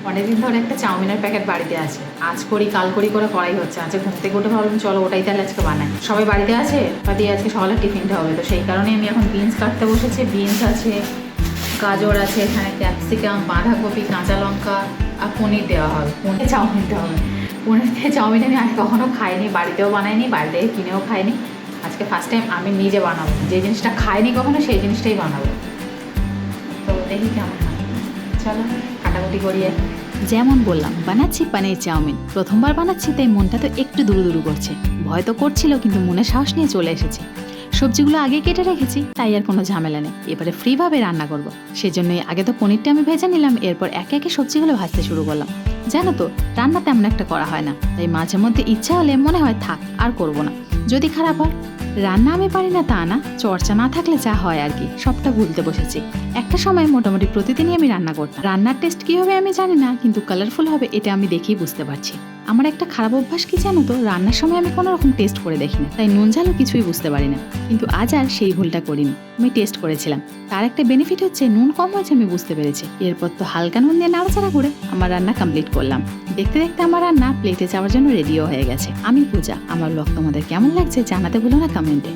অনেকদিন ধরে একটা চাউমিনের প্যাকেট বাড়িতে আছে, আজ করি কাল করি করে করাই হচ্ছে। আজকে ঘুম থেকে উঠে ভাবলাম চলো ওটাই তাহলে আজকে বানাই। সবাই বাড়িতে আছে বা দিয়ে আজকে সকালে টিফিনটা হবে, তো সেই কারণে আমি এখন বিনস কাটতে বসেছি। বিনস আছে, গাজর আছে, এখানে ক্যাপসিকাম, বাঁধাকপি, কাঁচা লঙ্কা আর পনির দেওয়া হবে। পনির চাউমিনটা হবে। পনির দিয়ে চাউমিন আমি আগে কখনো খাইনি, বাড়িতেও বানাইনি, বাড়ি থেকে কিনেও খাইনি। আজকে ফার্স্ট টাইম আমি নিজে বানাবো, যে জিনিসটা খাইনি কখনো সেই জিনিসটাই বানাবো। তো দেখি কেমন হয়, চলো কাটাকুটি করিয়ে। যেমন বললাম বানাচ্ছি পানির চাউমিন, প্রথমবার বানাচ্ছি তাই মনটা তো একটু দুরু করছে। ভয় তো করছিল কিন্তু মনে সাহস নিয়ে চলে এসেছি। সবজিগুলো আগে কেটে রেখেছি, তাই আর কোনো ঝামেলা নেই। এবারে ফ্রিভাবে রান্না করব, সেজন্যই আগে তো পনিরটা আমি ভেজে নিলাম, এরপর একে একে সবজিগুলো ভাজতে শুরু করলাম। জানো তো রান্না তেমন একটা করা হয় না, তাই মাঝে মধ্যে ইচ্ছা হলে মনে হয় থাক আর করব না, যদি খারাপ হয়। রান্না আমি পারি না তা না, চর্চা না থাকলে যা হয় আর কি, সবটা ভুলতে বসেছি। একটা সময় মোটামুটি প্রতিদিনই আমি রান্না করতাম। রান্নার টেস্ট কী হবে আমি জানি না, কিন্তু কালারফুল হবে এটা আমি দেখেই বুঝতে পারছি। আমার একটা খারাপ অভ্যাস কি জানো তো, রান্নার সময় আমি কোনো রকম টেস্ট করে দেখি না, তাই নুন ঝালও কিছুই বুঝতে পারি না। কিন্তু আজ আর সেই ভুলটা করিনি, আমি টেস্ট করেছিলাম। তার একটা বেনিফিট হচ্ছে নুন কম হয়েছে আমি বুঝতে পেরেছি। এরপর তো হালকা নুন দিয়ে নাড়াচাড়া করে আমার রান্না কমপ্লিট করলাম। দেখতে দেখতে আমার রান্না প্লেটে যাওয়ার জন্য রেডিও হয়ে গেছে। আমি পূজা, আমার ব্লগ তোমাদের কেমন লাগছে জানাতে ভুলো না কমেন্টে।